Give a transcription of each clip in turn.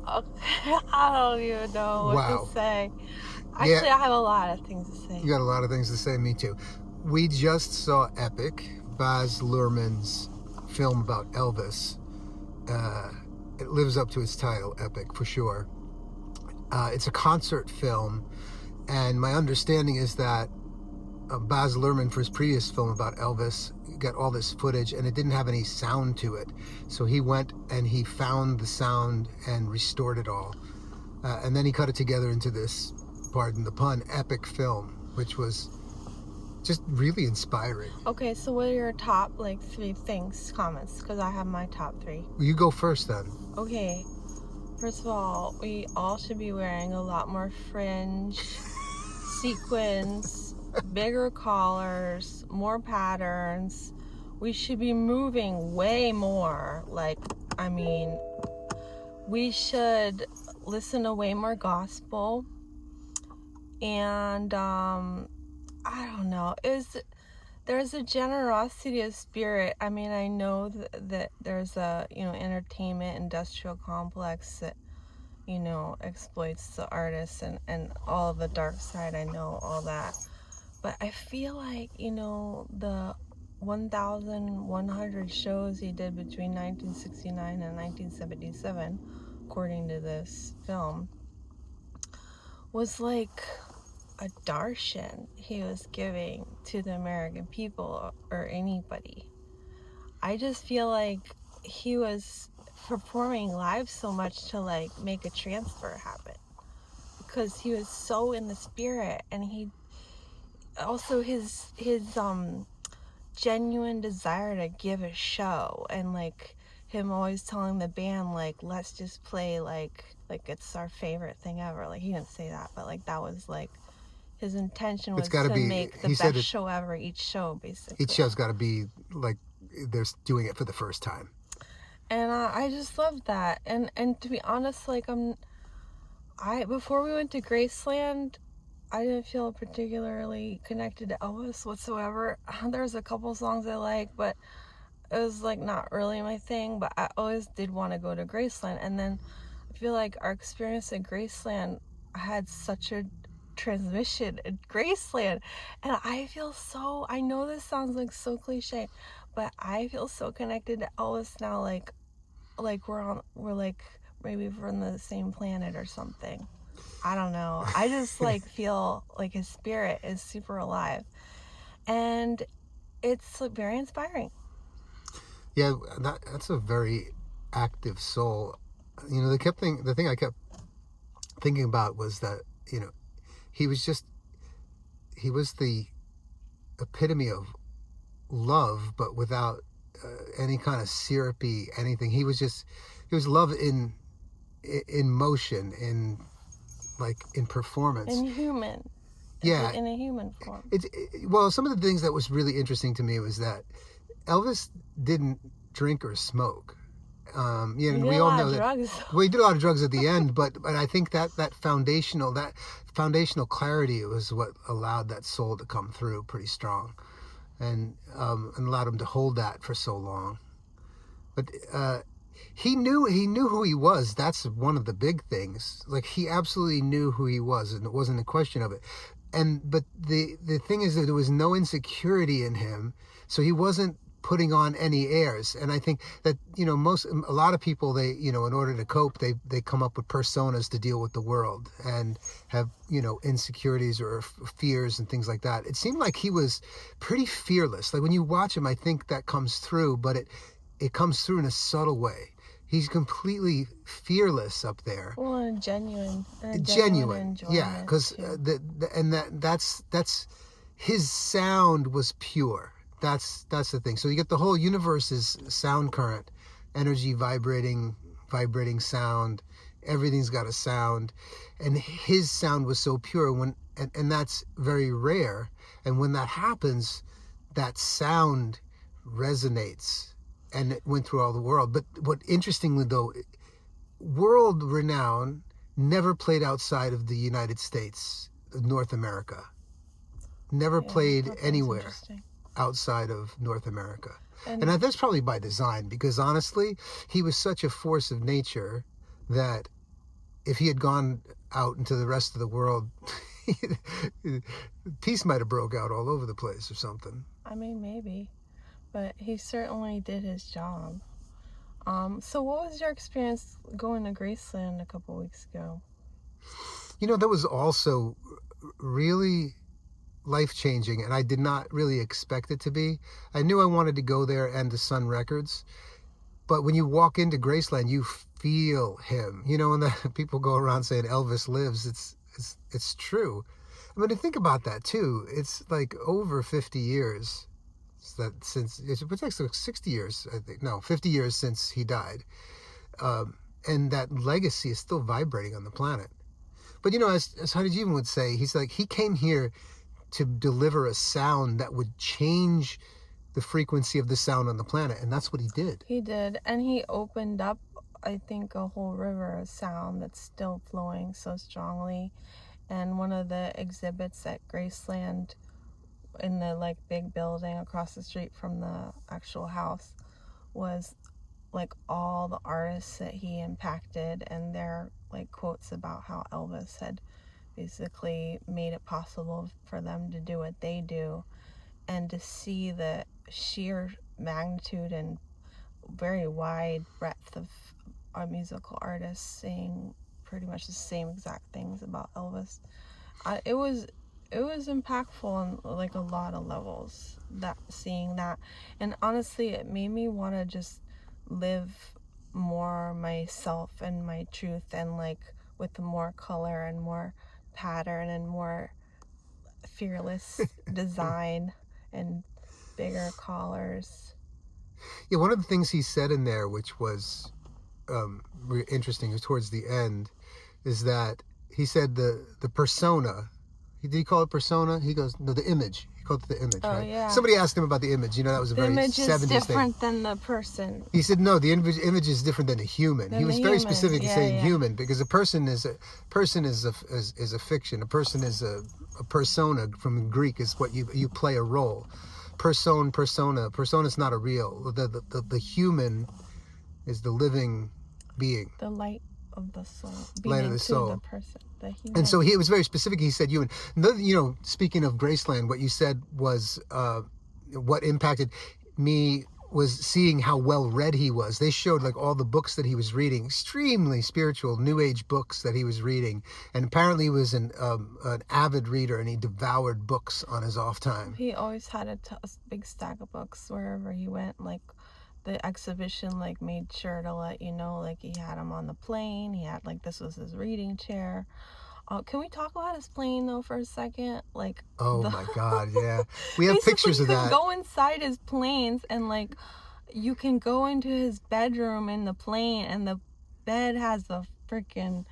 I don't even know what Wow. to say. Actually, Yeah. I have a lot of things to say. You got a lot of things to say. Me too. We just saw Epic, Baz Luhrmann's film about Elvis. It lives up to its title, Epic, for sure. It's a concert film, and my understanding is that Baz Luhrmann, for his previous film about Elvis, got all this footage and it didn't have any sound to it. So he went and he found the sound and restored it all. And then he cut it together into this, pardon the pun, epic film, which was just really inspiring. Okay, so what are your top, 3 comments? Because I have my top 3. You go first then. Okay. First of all, we all should be wearing a lot more fringe, sequins, bigger collars, more patterns. We should be moving way more. We should listen to way more gospel. And, I don't know. There's a generosity of spirit. I mean, I know that there's a, entertainment industrial complex that, exploits the artists and all of the dark side. I know all that. But I feel like, the 1,100 shows he did between 1969 and 1977, according to this film, was like a darshan he was giving to the American people or anybody. I just feel like he was performing live so much to make a transfer happen, because he was so in the spirit, and he also his genuine desire to give a show, and him always telling the band let's just play like it's our favorite thing ever. He didn't say that, but that was his intention was to make the best show ever each show, basically. Each show's got to be like they're doing it for the first time. And I just love that. And to be honest, before we went to Graceland, I didn't feel particularly connected to Elvis whatsoever. There's a couple songs I like, but it was not really my thing. But I always did want to go to Graceland. And then I feel like our experience at Graceland had such a transmission at Graceland, and I know this sounds so cliche, but I feel so connected to Elvis now, we're maybe from the same planet or something. I don't know. I just feel like his spirit is super alive, and it's very inspiring. Yeah, that's a very active soul. The thing I kept thinking about was that, he was the epitome of love, but without any kind of syrupy anything. He was love in motion, in performance, in human. Yeah, in a human form. Well, some of the things that was really interesting to me was that Elvis didn't drink or smoke. We all know that. Well, he did a lot of drugs at the end, but I think that foundational clarity was what allowed that soul to come through pretty strong, and allowed him to hold that for so long. But he knew who he was. That's one of the big things. He absolutely knew who he was, and it wasn't a question of it. But the thing is that there was no insecurity in him, so he wasn't putting on any airs. And I think that a lot of people, they in order to cope, they come up with personas to deal with the world and have insecurities or fears and things like that. It seemed like he was pretty fearless. When you watch him, I think that comes through, but it comes through in a subtle way. He's completely fearless up there. Well, and genuine. Yeah, because that's his sound was pure. That's the thing. So you get the whole universe's sound current, energy, vibrating sound. Everything's got a sound, and his sound was so pure. And that's very rare. And when that happens, that sound resonates, and it went through all the world. But what interestingly though, world renown never played outside of the United States, North America. Never played anywhere outside of North America. And that's probably by design, because honestly, he was such a force of nature that if he had gone out into the rest of the world, peace might have broke out all over the place or something. I mean, maybe, but he certainly did his job. So what was your experience going to Graceland a couple weeks ago? That was also really life-changing, and I did not really expect it to be. I knew I wanted to go there and to Sun Records, but when you walk into Graceland, you feel him. And the people go around saying Elvis lives. It's true. I mean, to think about that too. It's like over 50 years since it's like 60 years. I think 50 years since he died, and that legacy is still vibrating on the planet. But as Honey Jeevan would say, he's like, he came here to deliver a sound that would change the frequency of the sound on the planet, and that's what he did. He did, and he opened up, I think, a whole river of sound that's still flowing so strongly. And one of the exhibits at Graceland, in the big building across the street from the actual house, was all the artists that he impacted, and their quotes about how Elvis had basically made it possible for them to do what they do, and to see the sheer magnitude and very wide breadth of our musical artists saying pretty much the same exact things about Elvis. It was impactful on a lot of levels, seeing that, and honestly it made me want to just live more myself and my truth, and with more color and more pattern and more fearless design and bigger collars. Yeah, one of the things he said in there, which was interesting, towards the end, is that he said the persona. Did he call it persona? He goes, no, the image. He called it the image, right? Yeah. Somebody asked him about the image. That was a very 70s thing. The image is different than the person. He said, no, the image is different than a human. He was very specific in saying human, because a person is a fiction. A person is a persona from Greek, is what you play a role. Persona. Persona is not a real. The human is the living being. The light of the soul. Light of the soul. The person, the human. And so he was very specific. He said human. Speaking of Graceland, what you said was what impacted me was seeing how well read he was. They showed all the books that he was reading, extremely spiritual, new age books that he was reading. And apparently he was an avid reader, and he devoured books on his off time. He always had a big stack of books wherever he went. The exhibition made sure to let you know, he had him on the plane. He had this was his reading chair. Can we talk about his plane though for a second? My God, yeah. We have pictures of that. You can go inside his planes, and you can go into his bedroom in the plane, and the bed has a freaking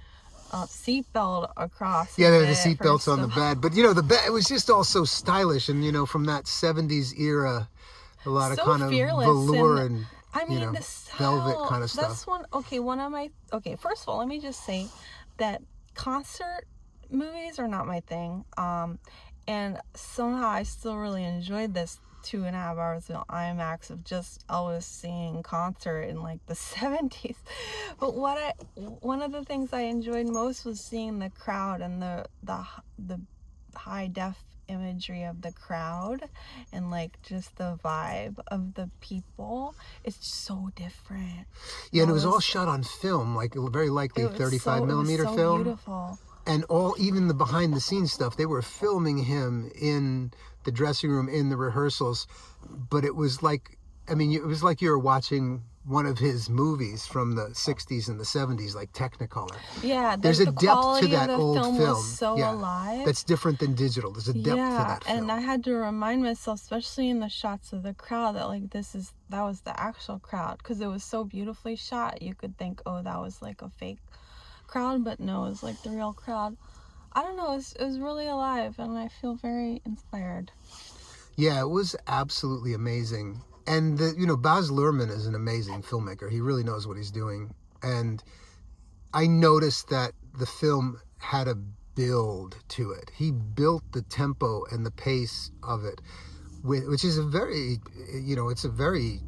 seatbelt across. Yeah, there are the seatbelts on the bed. But the bed, it was just all so stylish, and from that 70s era. A lot of kind of velour and velvet kind of stuff. That's one. Okay, first of all, let me just say that concert movies are not my thing. And somehow I still really enjoyed this 2.5 hours of IMAX of just Elvis singing concert in the 70s. But one of the things I enjoyed most was seeing the crowd and the high def imagery of the crowd, and just the vibe of the people. It's so different. Yeah, and it was all shot on film, very likely 35 millimeter film. It was so beautiful. And even the behind the scenes stuff, they were filming him in the dressing room, in the rehearsals. But it was it was like you were watching one of his movies from the 60s and the 70s, Technicolor. Yeah, there's a depth to that old film. Was so alive. That's different than digital. There's a depth to that film. And I had to remind myself, especially in the shots of the crowd, that that was the actual crowd, because it was so beautifully shot. You could think, oh, that was a fake crowd, but no, it was the real crowd. I don't know, it was really alive, and I feel very inspired. Yeah, it was absolutely amazing. And Baz Luhrmann is an amazing filmmaker. He really knows what he's doing. And I noticed that the film had a build to it. He built the tempo and the pace of it, which is a very, it's a very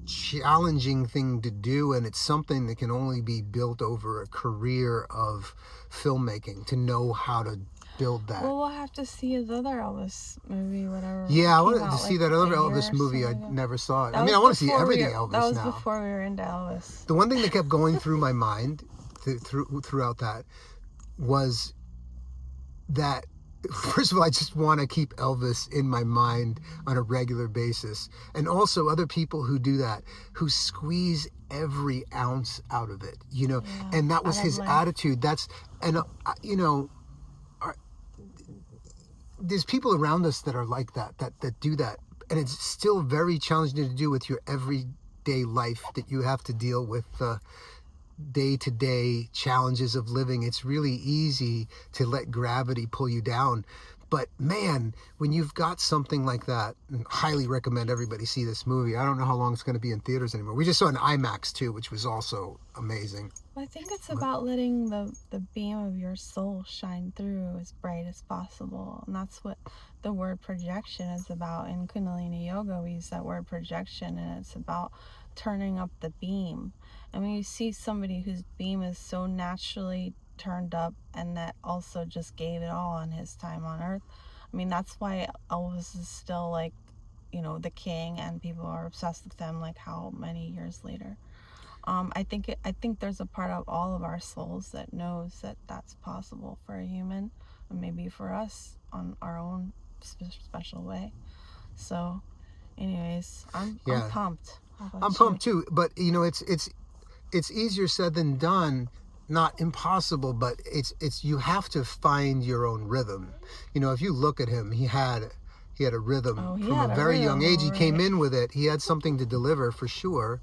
challenging thing to do, and it's something that can only be built over a career of filmmaking to know how to build that. Well, we'll have to see his other Elvis movie, whatever. Yeah, I wanted to see that other Elvis movie. I never saw it. I mean, I want to see everything Elvis now. That was before we were into Elvis. The one thing that kept going through my mind throughout that was that, first of all, I just want to keep Elvis in my mind on a regular basis. And also other people who do that, who squeeze every ounce out of it, you know, and that was his attitude. There's people around us that are like that do that. And it's still very challenging to do with your everyday life, that you have to deal with day-to-day challenges of living. It's really easy to let gravity pull you down. But man, when you've got something like that, I highly recommend everybody see this movie. I don't know how long it's going to be in theaters anymore. We just saw an IMAX too, which was also amazing. Well, I think it's about letting the beam of your soul shine through as bright as possible. And that's what the word projection is about. In Kundalini Yoga, we use that word projection, and it's about turning up the beam. And when you see somebody whose beam is so naturally turned up and that also just gave it all on his time on earth, I mean, that's why Elvis is still like, you know, the king, and people are obsessed with him like how many years later. I think there's a part of all of our souls that knows that that's possible for a human, and maybe for us on our own special way. So anyways, I'm pumped. I'm pumped too, but you know, it's easier said than done. Not impossible, but it's you have to find your own rhythm. You know, if you look at him, he had a rhythm from a very young age. He came in with it. He had something to deliver for sure.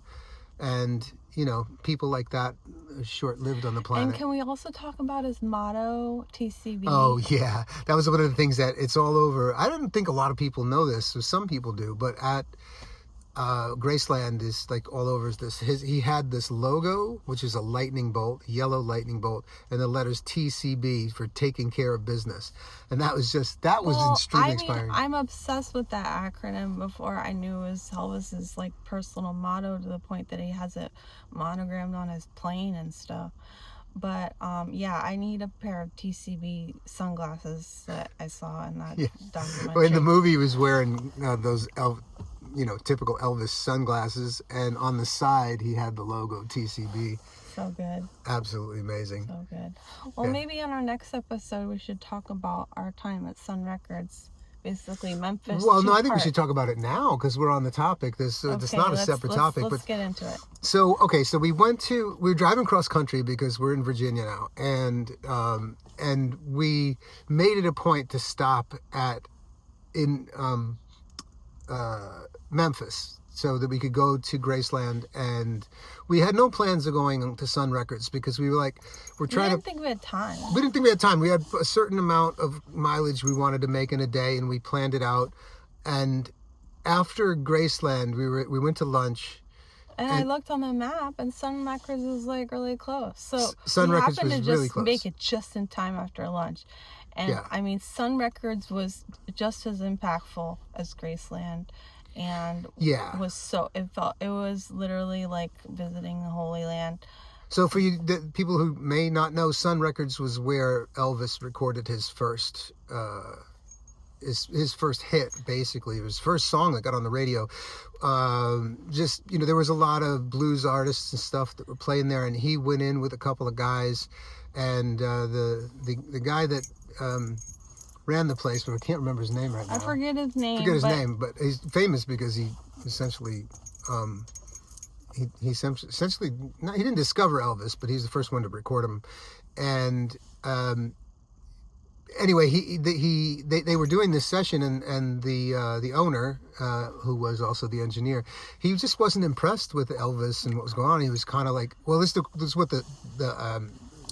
And you know, people like that are short-lived on the planet. And can we also talk about his motto, TCB? Oh yeah, that was one of the things that it's all over. I didn't think a lot of people know this, so some people do, but at Graceland is like all over this. He had this logo, which is a lightning bolt, yellow lightning bolt, and the letters TCB for taking care of business. And that was extremely inspiring. I'm obsessed with that acronym. Before I knew it was Elvis's like personal motto, to the point that he has it monogrammed on his plane and stuff. But I need a pair of TCB sunglasses that I saw in that documentary. Well, in the movie, he was wearing those typical Elvis sunglasses, and on the side he had the logo TCB. So good. Absolutely amazing. So good. Well, maybe in our next episode we should talk about our time at Sun Records, basically Memphis. Well, no, I think we should talk about it now because we're on the topic. It's not a separate topic. Let's get into it. So we were driving cross country because we're in Virginia now, and we made it a point to stop in Memphis, so that we could go to Graceland, and we had no plans of going to Sun Records because we were like, we didn't think we had time. We didn't think we had time. We had a certain amount of mileage we wanted to make in a day, and we planned it out. And after Graceland, we went to lunch. And I looked on the map, and Sun Records was like really close. So Sun Records was really close. We happened to just make it just in time after lunch. And I mean, Sun Records was just as impactful as Graceland, and it was literally like visiting the Holy Land. So for you, the people who may not know, Sun Records was where Elvis recorded his first hit, basically. It was his first song that got on the radio. There was a lot of blues artists and stuff that were playing there, and he went in with a couple of guys, and the guy that ran the place, but I can't remember his name right now. I forget his name. But he's famous because he essentially he didn't discover Elvis, but he's the first one to record him. And anyway, they were doing this session, and the owner, who was also the engineer, he just wasn't impressed with Elvis and what was going on. He was kind of like, well, this is what the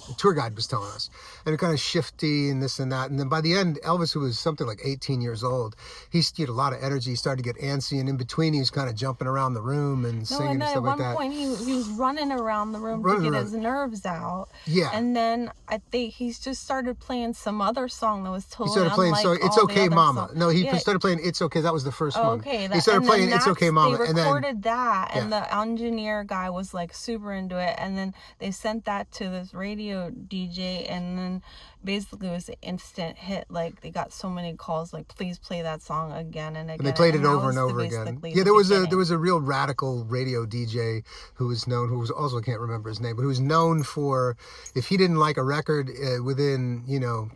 The tour guide was telling us. And it kind of shifty and this and that. And then by the end, Elvis, who was something like 18 years old, he had a lot of energy. He started to get antsy, and in between he was kind of jumping around the room and singing and stuff like that. At one point he was running around the room to get his nerves out. Yeah. And then I think he just started playing some other song that was totally He started playing It's Okay Mama. No, he started playing It's Okay. That was the first one. Okay. He started playing It's Okay Mama. They recorded that, and the engineer guy was like super into it, and then they sent that to this radio DJ, and then basically it was an instant hit. Like, they got so many calls like, please play that song again and again. And they played it over and over again. Yeah, there was a real radical radio DJ who was also, I can't remember his name, but who was known for, if he didn't like a record, within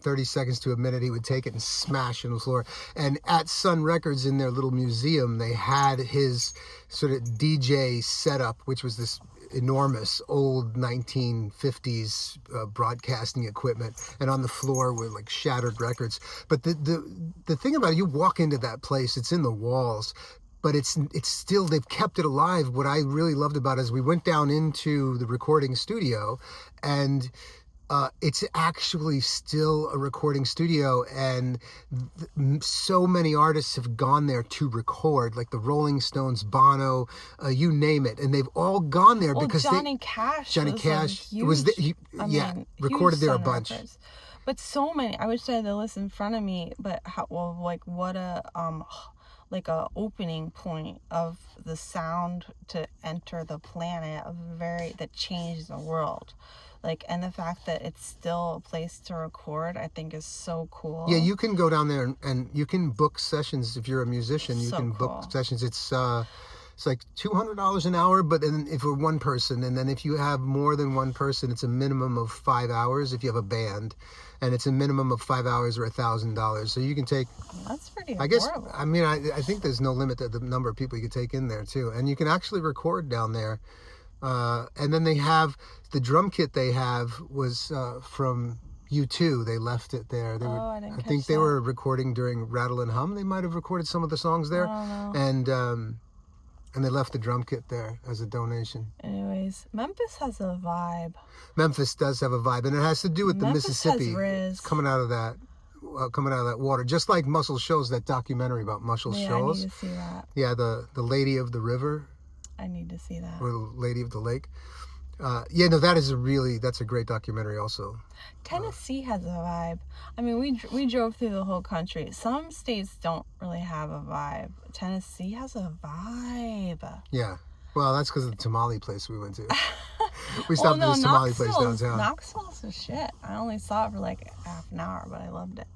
30 seconds to a minute, he would take it and smash it on the floor. And at Sun Records, in their little museum, they had his sort of DJ setup, which was this enormous old 1950s broadcasting equipment, and on the floor were like shattered records. But the thing about it, you walk into that place, it's in the walls, but it's still, they've kept it alive. What I really loved about it is we went down into the recording studio, and it's actually still a recording studio, and so many artists have gone there to record, like the Rolling Stones, Bono, you name it, and they've all gone there because Johnny Cash recorded there a bunch. Records. But so many, I wish I had the list in front of me, but what a like a opening point of the sound to enter the planet that changed the world. Like, and the fact that it's still a place to record, I think is so cool. Yeah, you can go down there and you can book sessions if you're a musician. You can book sessions. It's like $200 an hour, but then if you're one person, and then if you have more than one person, it's a minimum of 5 hours if you have a band, and it's a minimum of 5 hours or $1,000. So you can take. That's pretty affordable. I guess. I mean, I think there's no limit to the number of people you can take in there too, and you can actually record down there. And then they have the drum kit they have was from U2. They left it there. I think they were recording during Rattle and Hum. They might have recorded some of the songs there. I don't know. And they left the drum kit there as a donation. Anyways, Memphis has a vibe. Memphis does have a vibe, and it has to do with the Mississippi. Has Riz. It's coming out of that water, just like Muscle Shoals, that documentary about Muscle Shoals. I need to see that. Yeah, the Lady of the River. I need to see that. Or the Lady of the Lake. That's a great documentary also. Tennessee has a vibe. I mean, we drove through the whole country. Some states don't really have a vibe. Tennessee has a vibe. Yeah. Well, that's because of the tamale place we went to. We stopped at this tamale place downtown. Knoxville's the shit. I only saw it for like half an hour, but I loved it.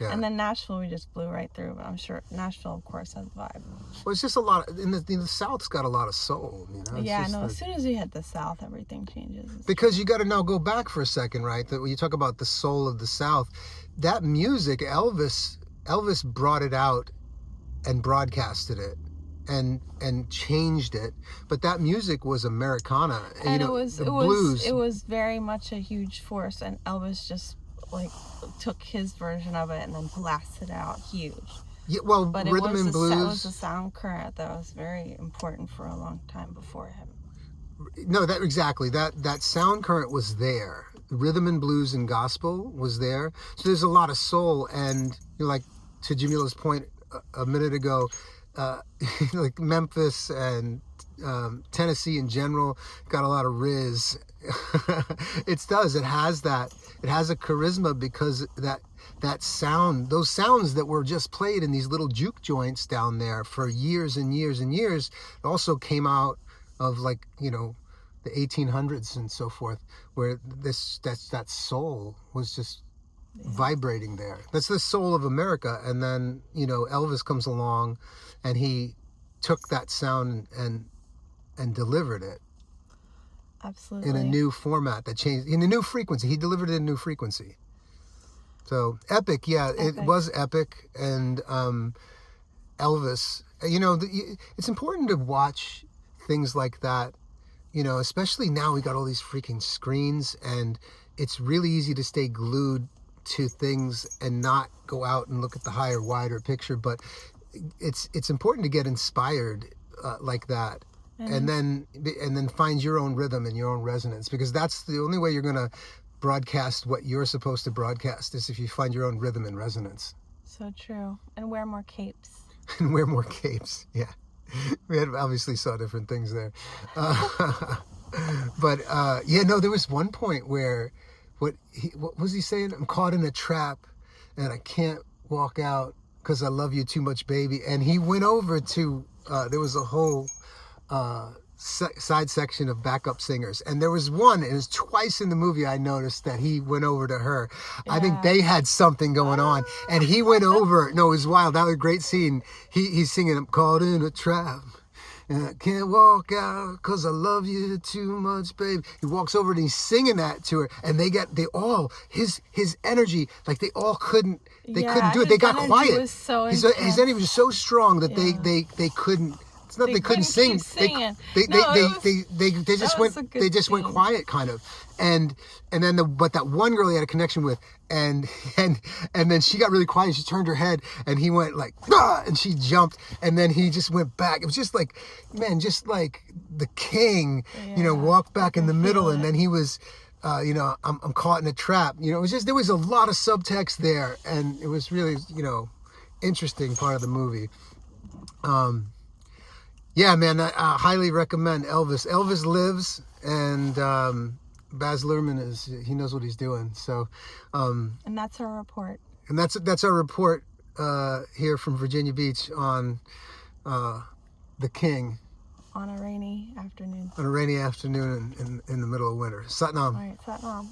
Yeah. And then Nashville, we just blew right through. But I'm sure Nashville, of course, has a vibe. Well, it's just a lot. In the South's got a lot of soul. As soon as you hit the South, everything changes. Because you got to now go back for a second, right? That when you talk about the soul of the South, that music, Elvis brought it out and broadcasted it. And changed it, but that music was Americana, and blues. It was very much a huge force, and Elvis just like took his version of it and then blasted out huge. Yeah, well, but rhythm and blues. It was a sound current that was very important for a long time before him. No, that sound current was there. Rhythm and blues and gospel was there. So there's a lot of soul, and like to Jamila's point a minute ago. Like Memphis and Tennessee in general got a lot of Riz. It has a charisma because that sound, those sounds that were just played in these little juke joints down there for years and years and years, also came out of the 1800s and so forth, where that soul was just vibrating there. That's the soul of America. And then Elvis comes along, and he took that sound and delivered it. Absolutely. In a new format that changed, in a new frequency. He delivered it in a new frequency. So epic, yeah, it was epic. And Elvis, it's important to watch things like that, especially now we got all these freaking screens, and it's really easy to stay glued to things and not go out and look at the higher, wider picture. But it's important to get inspired like that, and then find your own rhythm and your own resonance, because that's the only way you're gonna broadcast what you're supposed to broadcast is if you find your own rhythm and resonance. So true. And wear more capes. And wear more capes, yeah. We had obviously saw different things there. But there was one point where, what was he saying? I'm caught in a trap and I can't walk out because I love you too much, baby. And he went over to, there was a whole side section of backup singers. And there was one, it was twice in the movie I noticed that he went over to her. Yeah. I think they had something going on. And he went over, no, it was wild. That was a great scene. He's singing, I'm caught in a trap. And I can't walk out because I love you too much, babe. He walks over and he's singing that to her. And his energy, like they all couldn't do it. They got quiet. His energy was so strong that they couldn't. It's not they couldn't sing. They just went quiet kind of. And then but that one girl he had a connection with, and then she got really quiet. She turned her head and he went like, ah! And she jumped, and then he just went back. It was just like, man, just like the king, walked back in the middle, and then he was, I'm caught in a trap. It was just, there was a lot of subtext there, and it was really, interesting part of the movie. Yeah, man, I highly recommend Elvis. Elvis lives, and Baz Luhrmann he knows what he's doing. So, and that's our report. And that's our report here from Virginia Beach on the King. On a rainy afternoon. On a rainy afternoon in the middle of winter. Satnam. All right, Satnam.